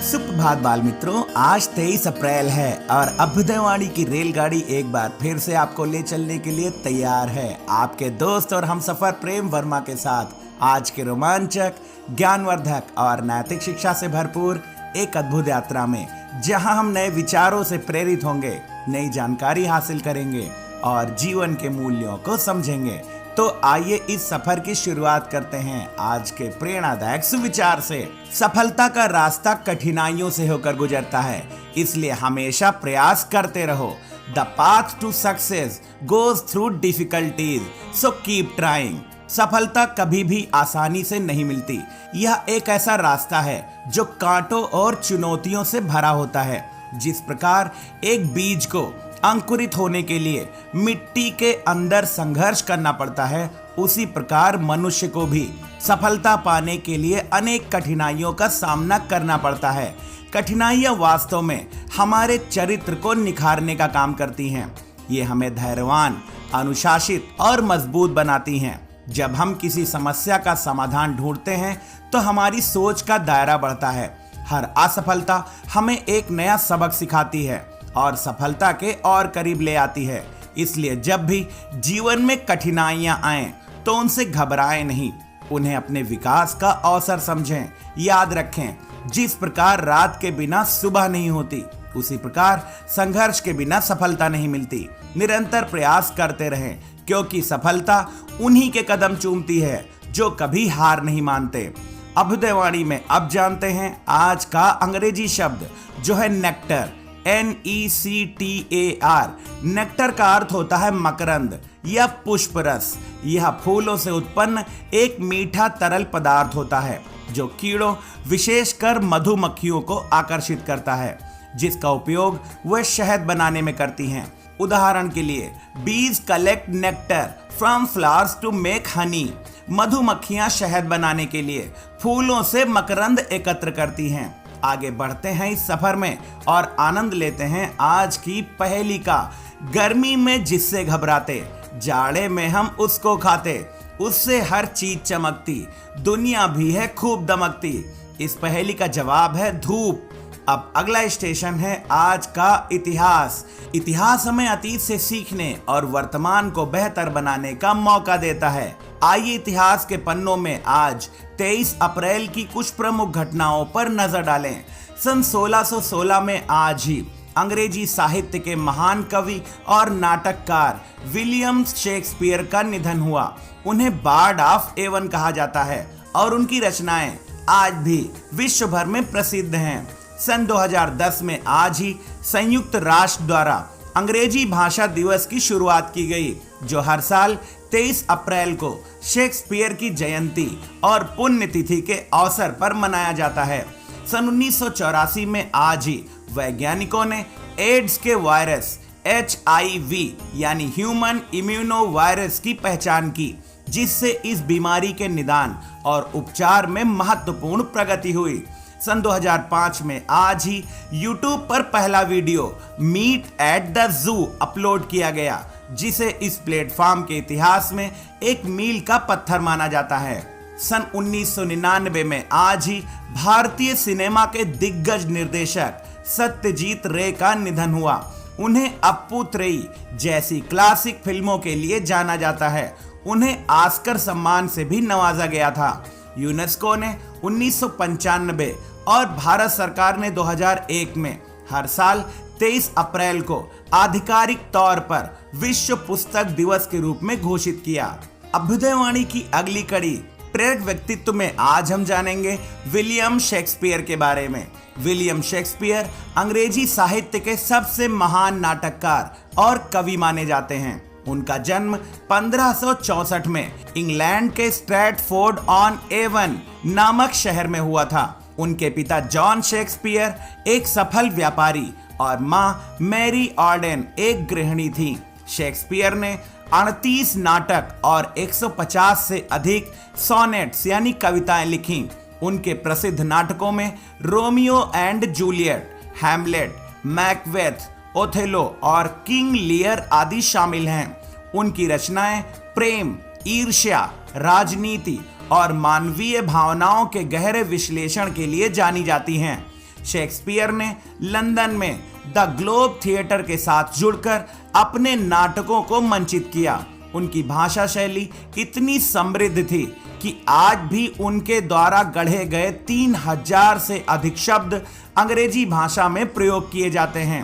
सुप्रभात बाल मित्रों, आज 23 अप्रैल है और अभ्युदयवाणी की रेलगाड़ी एक बार फिर से आपको ले चलने के लिए तैयार है। आपके दोस्त और हमसफर प्रेम वर्मा के साथ आज के रोमांचक, ज्ञानवर्धक और नैतिक शिक्षा से भरपूर एक अद्भुत यात्रा में, जहां हम नए विचारों से प्रेरित होंगे, नई जानकारी हासिल करेंगे और जीवन के मूल्यों को समझेंगे। तो आइए इस सफर की शुरुआत करते हैं आज के प्रेरणादायक सुविचार से। सफलता का रास्ता कठिनाइयों से होकर गुजरता है, इसलिए हमेशा प्रयास करते रहो। The path to success goes through difficulties, so keep trying. सफलता कभी भी आसानी से नहीं मिलती। यह एक ऐसा रास्ता है जो कांटों और चुनौतियों से भरा होता है। जिस प्रकार एक बीज को अंकुरित होने के लिए मिट्टी के अंदर संघर्ष करना पड़ता है, उसी प्रकार मनुष्य को भी सफलता पाने के लिए अनेक कठिनाइयों का सामना करना पड़ता है। कठिनाइयां वास्तव में हमारे चरित्र को निखारने का काम करती हैं। ये हमें धैर्यवान, अनुशासित और मजबूत बनाती हैं। जब हम किसी समस्या का समाधान ढूंढते हैं तो हमारी सोच का दायरा बढ़ता है। हर असफलता हमें एक नया सबक सिखाती है और सफलता के और करीब ले आती है। इसलिए जब भी जीवन में कठिनाइयां आएं तो उनसे घबराएं नहीं, उन्हें अपने विकास का अवसर समझें। याद रखें, जिस प्रकार रात के बिना सुबह नहीं होती, उसी प्रकार संघर्ष के बिना सफलता नहीं मिलती। निरंतर प्रयास करते रहें, क्योंकि सफलता उन्हीं के कदम चूमती है जो कभी हार नहीं मानते। अभ्युदयवाणी में अब जानते हैं आज का अंग्रेजी शब्द, जो है नेक्टर, NECTAR। नेक्टर का अर्थ होता है मकरंद या पुष्प रस। यह फूलों से उत्पन्न एक मीठा तरल पदार्थ होता है जो कीड़ों, विशेषकर मधुमक्खियों को आकर्षित करता है, जिसका उपयोग वह शहद बनाने में करती हैं। उदाहरण के लिए, bees collect nectar from flowers to make honey. मधुमक्खियां शहद बनाने के लिए फूलों से मकरंद एकत्र करती हैं। आगे बढ़ते हैं इस सफर में और आनंद लेते हैं आज की पहेली का। गर्मी में जिससे घबराते, जाड़े में हम उसको खाते, उससे हर चीज चमकती, दुनिया भी है खूब दमकती। इस पहेली का जवाब है धूप। अब अगला स्टेशन है आज का इतिहास। इतिहास हमें अतीत से सीखने और वर्तमान को बेहतर बनाने का मौका देता है। आइए इतिहास के पन्नों में आज 23 अप्रैल की कुछ प्रमुख घटनाओं पर नजर डालें। सन 1616 में आज ही अंग्रेजी साहित्य के महान कवि और नाटककार विलियम शेक्सपियर का निधन हुआ। उन्हें बार्ड ऑफ एवन कहा जाता है और उनकी रचनाएं आज भी विश्व भर में प्रसिद्ध हैं। सन 2010 में आज ही संयुक्त राष्ट्र द्वारा अंग्रेजी भाषा दिवस की शुरुआत की गई, जो हर साल 23 अप्रैल को शेक्सपियर की जयंती और पुण्यतिथि के अवसर पर मनाया जाता है। सन 1984 में आज ही वैज्ञानिकों ने एड्स के वायरस HIV यानी ह्यूमन इम्यूनो वायरस की पहचान की, जिससे इस बीमारी के निदान और उपचार में महत्वपूर्ण प्रगति हुई। सन 2005 में आज ही YouTube पर पहला video meet at the zoo upload किया गया, जिसे इस प्लेटफॉर्म के इतिहास में एक मील का पत्थर माना जाता है। सन 1999 में आज ही भारतीय सिनेमा के दिग्गज निर्देशक सत्यजीत रे का निधन हुआ। उन्हें अप्पू त्रयी जैसी क्लासिक फिल्मों के लिए जाना जाता है। उन्हें ऑस्कर सम्मान से भी नवाजा गया था। यूनेस्को ने 1995 और भारत सरकार ने 2001 में हर साल 23 अप्रैल को आधिकारिक तौर पर विश्व पुस्तक दिवस के रूप में घोषित किया। अभ्युदयवाणी की अगली कड़ी प्रेरक व्यक्तित्व में आज हम जानेंगे विलियम शेक्सपियर के बारे में। विलियम शेक्सपियर अंग्रेजी साहित्य के सबसे महान नाटककार और कवि माने जाते हैं। उनका जन्म 1564 में इंग्लैंड के स्ट्रैटफोर्ड ऑन एवन नामक शहर में हुआ था। उनके पिता जॉन शेक्सपियर एक सफल व्यापारी और मां मैरी ऑर्डेन एक गृहिणी थी। शेक्सपियर ने 38 नाटक और 150 से अधिक सोनेट्स यानी कविताएं लिखी। उनके प्रसिद्ध नाटकों में Romeo and Juliet, Hamlet, Macbeth, Othello और किंग लियर आदि शामिल हैं। उनकी रचनाएं प्रेम, ईर्ष्या, राजनीति और मानवीय भावनाओं के गहरे विश्लेषण के लिए जानी जाती हैं। शेक्सपियर ने लंदन में द ग्लोब थिएटर के साथ जुड़कर अपने नाटकों को मंचित किया। उनकी भाषा शैली इतनी समृद्ध थी कि आज भी उनके द्वारा गढ़े गए 3000 से अधिक शब्द अंग्रेजी भाषा में प्रयोग किए जाते हैं।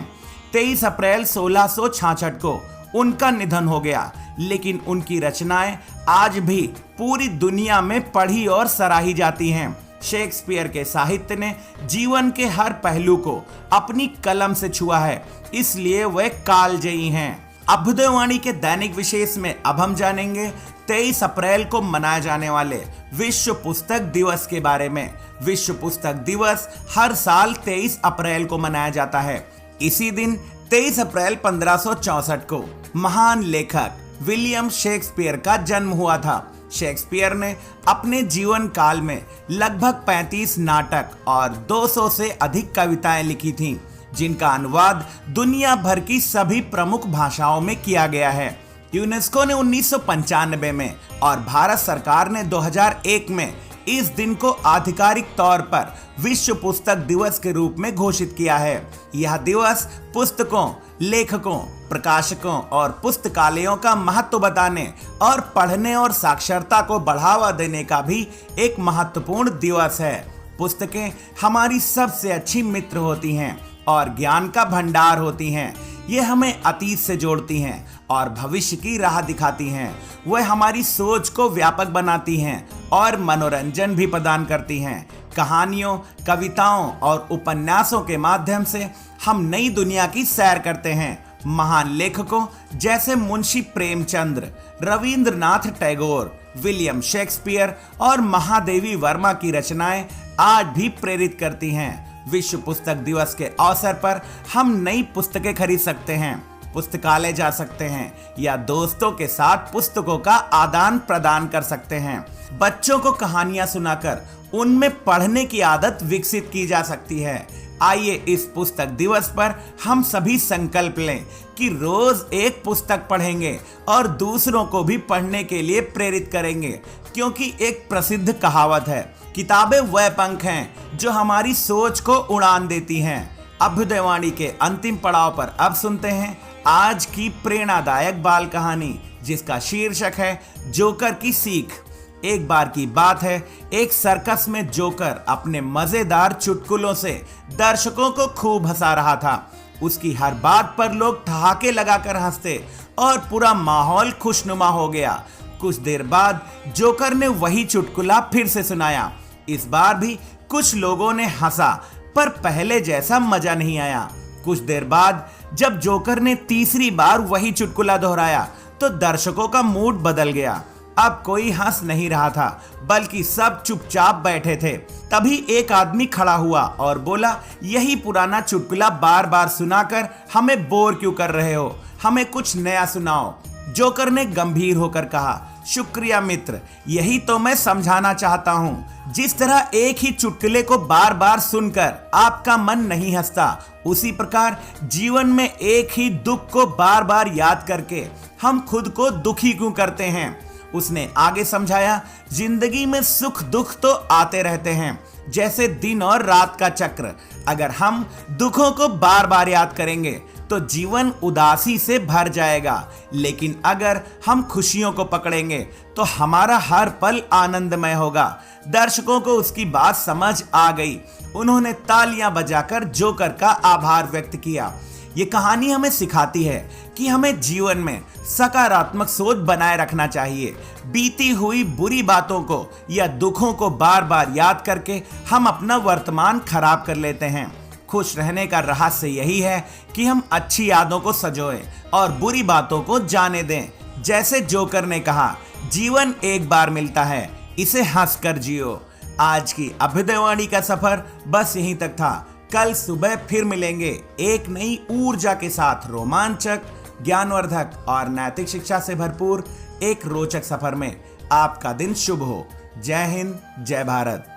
23 अप्रैल 1666 को उनका निधन हो गया, लेकिन उनकी रचनाएं आज भी पूरी दुनिया में पढ़ी और सराही जाती हैं। शेक्सपियर के साहित्य ने जीवन के हर पहलू को अपनी कलम से छुआ है, इसलिए वे कालजयी हैं। अभ्युदयवाणी के दैनिक विशेष में अब हम जानेंगे 23 अप्रैल को मनाए जाने वाले विश्व पुस्तक दिवस के बारे में। विश्व पुस्तक दिवस हर साल 23 अप्रैल को मनाया जाता है। इसी दिन 23 अप्रैल 1564 को महान लेखक विलियम शेक्सपियर का जन्म हुआ था। शेक्सपियर ने अपने जीवन काल में लगभग 35 नाटक और 200 से अधिक कविताएं लिखी थीं, जिनका अनुवाद दुनिया भर की सभी प्रमुख भाषाओं में किया गया है। यूनेस्को ने 1995 में और भारत सरकार ने 2001 में इस दिन को आधिकारिक तौर पर विश्व पुस्तक दिवस के रूप में घोषित किया है। यह दिवस पुस्तकों, लेखकों, प्रकाशकों और पुस्तकालयों का महत्व बताने और पढ़ने और साक्षरता को बढ़ावा देने का भी एक महत्वपूर्ण दिवस है। पुस्तकें हमारी सबसे अच्छी मित्र होती हैं और ज्ञान का भंडार होती हैं। ये हमें अतीत से जोड़ती हैं और भविष्य की राह दिखाती हैं। वह हमारी सोच को व्यापक बनाती हैं और मनोरंजन भी प्रदान करती हैं। कहानियों, कविताओं और उपन्यासों के माध्यम से हम नई दुनिया की सैर करते हैं। महान लेखकों जैसे मुंशी प्रेमचंद्र, रविंद्रनाथ टैगोर, विलियम शेक्सपियर और महादेवी वर्मा की रचनाएं आज भी प्रेरित करती हैं। विश्व पुस्तक दिवस के अवसर पर हम नई पुस्तकें खरीद सकते हैं, पुस्तकालय जा सकते हैं या दोस्तों के साथ पुस्तकों का आदान प्रदान कर सकते हैं। बच्चों को कहानियां सुनाकर उनमें पढ़ने की आदत विकसित की जा सकती है। आइए इस पुस्तक दिवस पर हम सभी संकल्प लें कि रोज एक पुस्तक पढ़ेंगे और दूसरों को भी पढ़ने के लिए प्रेरित करेंगे, क्योंकि एक प्रसिद्ध कहावत है, किताबें वह पंख हैं जो हमारी सोच को उड़ान देती हैं। अभ्युदयवाणी के अंतिम पड़ाव पर अब सुनते हैं आज की प्रेरणादायक बाल कहानी, जिसका शीर्षक है जोकर की सीख। एक बार की बात है, एक सर्कस में जोकर अपने मजेदार चुटकुलों से दर्शकों को खूब हंसा रहा था। उसकी हर बात पर लोग ठहाके लगाकर हंसते और पूरा माहौल खुशनुमा हो गया। कुछ देर बाद जोकर ने वही चुटकुला फिर से सुनाया। इस बार भी कुछ लोगों ने हंसा, पर पहले जैसा मजा नहीं आया। कुछ देर बाद जब जोकर ने तीसरी बार वही चुटकुला दोहराया तो दर्शकों का मूड बदल गया। अब कोई हंस नहीं रहा था, बल्कि सब चुपचाप बैठे थे। तभी एक आदमी खड़ा हुआ और बोला, यही पुराना चुटकुला बार बार सुनाकर हमें बोर क्यों कर रहे हो? हमें कुछ नया सुनाओ। जोकर ने गंभीर होकर कहा, शुक्रिया मित्र, यही तो मैं समझाना चाहता हूँ। जिस तरह एक ही चुटकुले को बार बार सुनकर आपका मन नहीं हंसता, उसी प्रकार जीवन में एक ही दुख को बार बार याद करके हम खुद को दुखी क्यों करते हैं। उसने आगे समझाया, जिंदगी में सुख दुख तो आते रहते हैं, जैसे दिन और रात का चक्र। अगर हम दुखों को बार बार याद करेंगे तो जीवन उदासी से भर जाएगा, लेकिन अगर हम खुशियों को पकड़ेंगे तो हमारा हर पल आनंदमय होगा। दर्शकों को उसकी बात समझ आ गई। उन्होंने तालियां बजाकर जोकर का आभार व्यक्त किया। ये कहानी हमें सिखाती है कि हमें जीवन में सकारात्मक सोच बनाए रखना चाहिए। बीती हुई बुरी बातों को या दुखों को बार बार याद करके हम अपना वर्तमान खराब कर लेते हैं। खुश रहने का रहस्य यही है कि हम अच्छी यादों को सजोएं और बुरी बातों को जाने दें। जैसे जोकर ने कहा, जीवन एक बार मिलता है, इसे हंसकर जियो। आज की अभ्युदयवाणी का सफर बस यहीं तक था। कल सुबह फिर मिलेंगे एक नई ऊर्जा के साथ, रोमांचक, ज्ञानवर्धक और नैतिक शिक्षा से भरपूर एक रोचक सफर में। आपका दिन शुभ हो। जय हिंद, जय भारत।